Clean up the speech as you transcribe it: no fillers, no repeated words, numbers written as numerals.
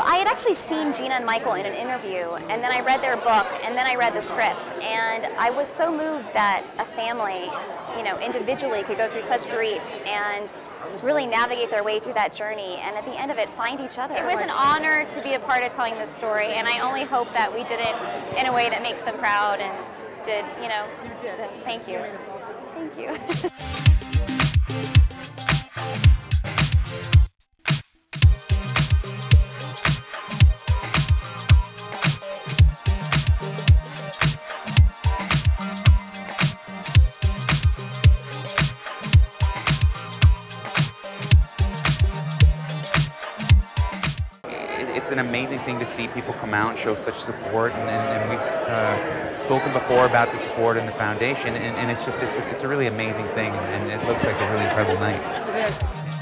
I had actually seen Gina and Michael in an interview, and then I read their book, and then I read the script, and I was so moved that a family, you know, individually could go through such grief and really navigate their way through that journey, and at the end of it, find each other. It was an honor to be a part of telling this story, and I only hope that we did it in a way that makes them proud and did, you know. You did. Thank you. Thank you. It's an amazing thing to see people come out and show such support, and we've spoken before about the support and the foundation, and it's a really amazing thing, and it looks like a really incredible night. It is.